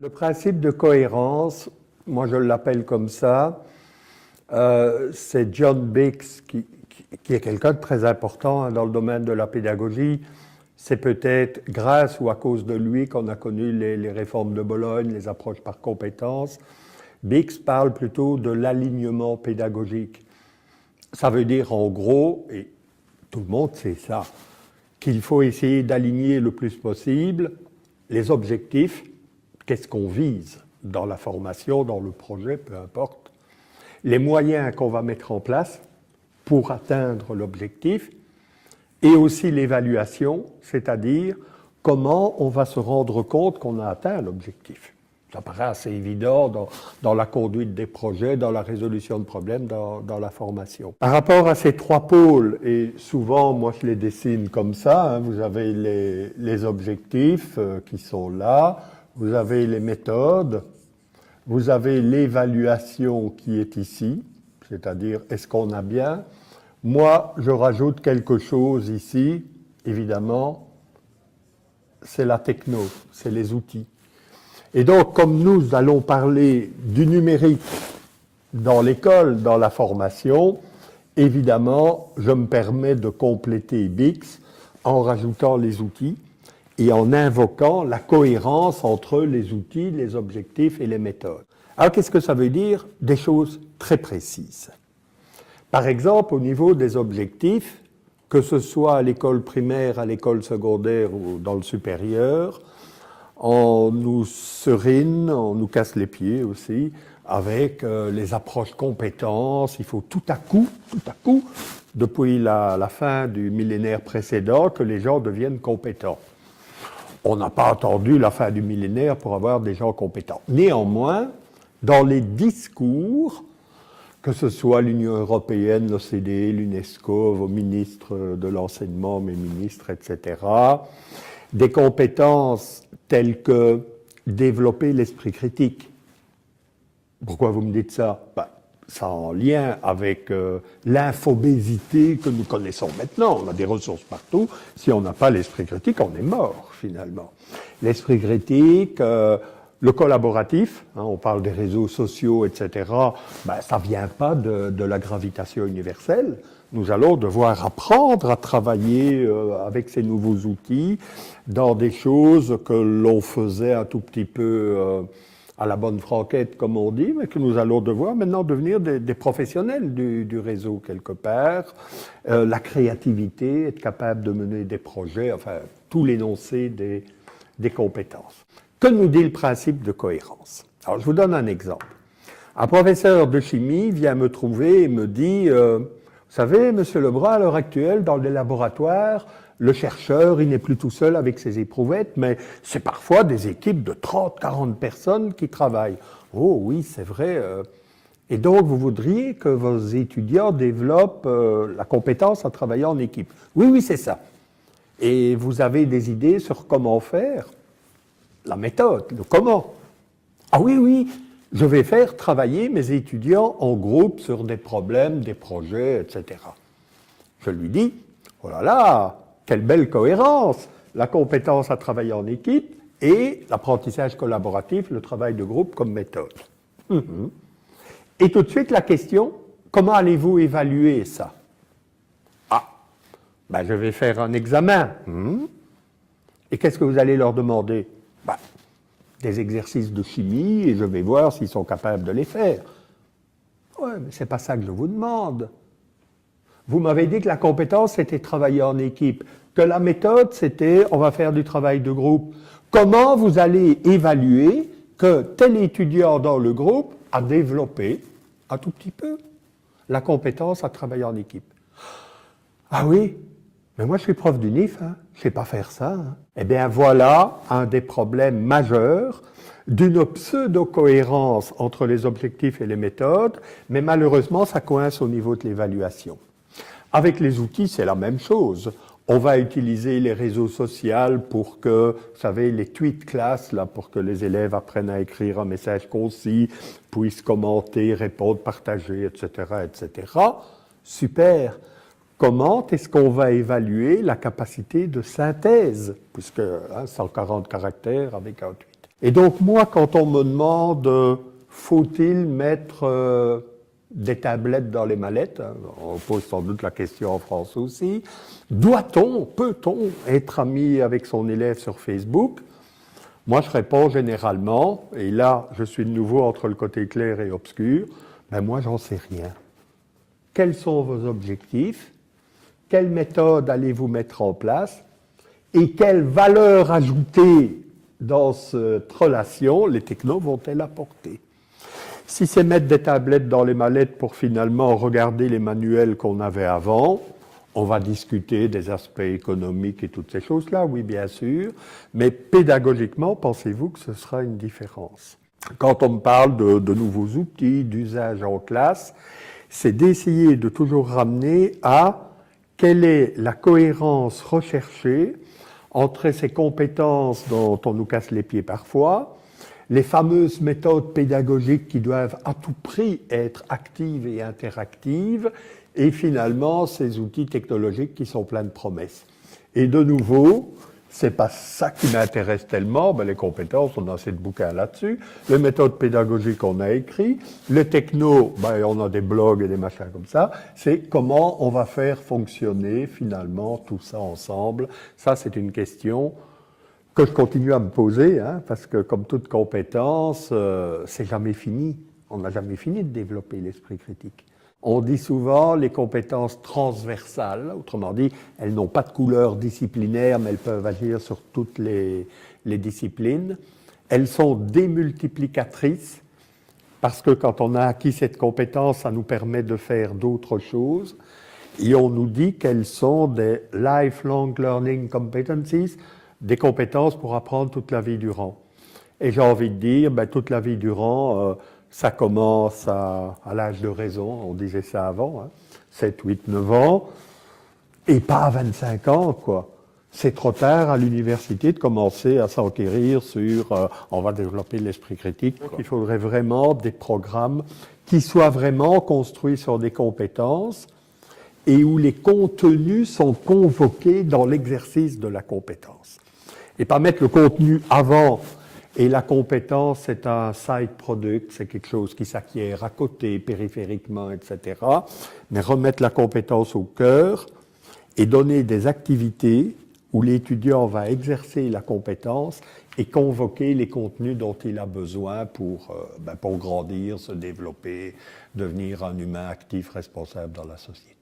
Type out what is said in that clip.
Le principe de cohérence, moi je l'appelle comme ça, c'est John Biggs qui est quelqu'un de très important dans le domaine de la pédagogie. C'est peut-être grâce ou à cause de lui qu'on a connu les réformes de Bologne, les approches par compétences. Biggs parle plutôt de l'alignement pédagogique. Ça veut dire en gros, et tout le monde sait ça, qu'il faut essayer d'aligner le plus possible les objectifs, qu'est-ce qu'on vise dans la formation, dans le projet, peu importe, les moyens qu'on va mettre en place pour atteindre l'objectif, et aussi l'évaluation, c'est-à-dire comment on va se rendre compte qu'on a atteint l'objectif. Ça paraît assez évident dans la conduite des projets, dans la résolution de problèmes, dans la formation. Par rapport à ces trois pôles, et souvent moi je les dessine comme ça, hein, vous avez les objectifs qui sont là, vous avez les méthodes, vous avez l'évaluation qui est ici, c'est-à-dire est-ce qu'on a bien. Moi, je rajoute quelque chose ici, évidemment, c'est la techno, c'est les outils. Et donc, comme nous allons parler du numérique dans l'école, dans la formation, évidemment, je me permets de compléter Biggs en rajoutant les outils et en invoquant la cohérence entre les outils, les objectifs et les méthodes. Alors, qu'est-ce que ça veut dire? Des choses très précises. Par exemple, au niveau des objectifs, que ce soit à l'école primaire, à l'école secondaire ou dans le supérieur, on nous serine, on nous casse les pieds aussi avec les approches compétences. Il faut tout à coup, depuis la fin du millénaire précédent, que les gens deviennent compétents. On n'a pas attendu la fin du millénaire pour avoir des gens compétents. Néanmoins, dans les discours, que ce soit l'Union européenne, l'OCDE, l'UNESCO, vos ministres de l'enseignement, mes ministres, etc., des compétences telles que développer l'esprit critique. Pourquoi vous me dites ça? Ça en lien avec l'infobésité que nous connaissons maintenant. On a des ressources partout. Si on n'a pas l'esprit critique, on est mort, finalement. L'esprit critique, le collaboratif, hein, on parle des réseaux sociaux, etc., ça ne vient pas de la gravitation universelle. Nous allons devoir apprendre à travailler avec ces nouveaux outils dans des choses que l'on faisait un tout petit peu à la bonne franquette, comme on dit, mais que nous allons devoir maintenant devenir des professionnels du réseau quelque part. La créativité, être capable de mener des projets, enfin, tout l'énoncé des compétences. Que nous dit le principe de cohérence? Alors, je vous donne un exemple. Un professeur de chimie vient me trouver et me dit vous savez, Monsieur Lebrun, à l'heure actuelle, dans les laboratoires, le chercheur, il n'est plus tout seul avec ses éprouvettes, mais c'est parfois des équipes de 30, 40 personnes qui travaillent. Oh oui, c'est vrai. Et donc, vous voudriez que vos étudiants développent la compétence à travailler en équipe. Oui, c'est ça. Et vous avez des idées sur comment faire? La méthode, le comment. Ah oui, je vais faire travailler mes étudiants en groupe sur des problèmes, des projets, etc. Je lui dis, oh là là, quelle belle cohérence, la compétence à travailler en équipe et l'apprentissage collaboratif, le travail de groupe comme méthode. Et tout de suite la question, comment allez-vous évaluer ça? Je vais faire un examen. Et qu'est-ce que vous allez leur demander? Des exercices de chimie et je vais voir s'ils sont capables de les faire. Ouais, mais c'est pas ça que je vous demande. Vous m'avez dit que la compétence, c'était travailler en équipe, que la méthode, c'était on va faire du travail de groupe. Comment vous allez évaluer que tel étudiant dans le groupe a développé, un tout petit peu, la compétence à travailler en équipe? Ah oui, mais moi je suis prof d'UNIF, je ne sais pas faire ça. Eh bien voilà un des problèmes majeurs d'une pseudo-cohérence entre les objectifs et les méthodes, mais malheureusement ça coince au niveau de l'évaluation. Avec les outils, c'est la même chose. On va utiliser les réseaux sociaux pour que, vous savez, les tweet class, là, pour que les élèves apprennent à écrire un message concis, puissent commenter, répondre, partager, etc., etc. Super. Comment est-ce qu'on va évaluer la capacité de synthèse, puisque 140 caractères avec un tweet? Et donc moi, quand on me demande faut-il mettre des tablettes dans les mallettes, hein, on pose sans doute la question en France aussi, doit-on, peut-on être ami avec son élève sur Facebook? Moi, je réponds généralement, et là, je suis de nouveau entre le côté clair et obscur, ben moi, j'en sais rien. Quels sont vos objectifs? Quelle méthode allez-vous mettre en place? Et quelle valeur ajoutée dans cette relation les technos vont-elles apporter? Si c'est mettre des tablettes dans les mallettes pour finalement regarder les manuels qu'on avait avant, on va discuter des aspects économiques et toutes ces choses-là, oui, bien sûr, mais pédagogiquement, pensez-vous que ce sera une différence? Quand on me parle de nouveaux outils, d'usage en classe, c'est d'essayer de toujours ramener à quelle est la cohérence recherchée entre ces compétences dont on nous casse les pieds parfois, les fameuses méthodes pédagogiques qui doivent à tout prix être actives et interactives, et finalement ces outils technologiques qui sont pleins de promesses. Et de nouveau, c'est pas ça qui m'intéresse tellement, ben les compétences, on a assez de bouquins là-dessus, les méthodes pédagogiques, on a écrit, les technos, ben on a des blogs et des machins comme ça, c'est comment on va faire fonctionner finalement tout ça ensemble. Ça, c'est une question que je continue à me poser, hein, parce que comme toute compétence, c'est jamais fini. On n'a jamais fini de développer l'esprit critique. On dit souvent les compétences transversales, autrement dit, elles n'ont pas de couleur disciplinaire, mais elles peuvent agir sur toutes les disciplines. Elles sont démultiplicatrices, parce que quand on a acquis cette compétence, ça nous permet de faire d'autres choses. Et on nous dit qu'elles sont des lifelong learning competencies, des compétences pour apprendre toute la vie durant. Et j'ai envie de dire, ben, toute la vie durant, ça commence à l'âge de raison, on disait ça avant, hein, 7, 8, 9 ans, et pas à 25 ans, quoi. C'est trop tard à l'université de commencer à s'enquérir sur on va développer l'esprit critique. Donc, il faudrait vraiment des programmes qui soient vraiment construits sur des compétences et où les contenus sont convoqués dans l'exercice de la compétence. Et pas mettre le contenu avant, et la compétence, c'est un side product, c'est quelque chose qui s'acquiert à côté, périphériquement, etc. Mais remettre la compétence au cœur et donner des activités où l'étudiant va exercer la compétence et convoquer les contenus dont il a besoin pour grandir, se développer, devenir un humain actif, responsable dans la société.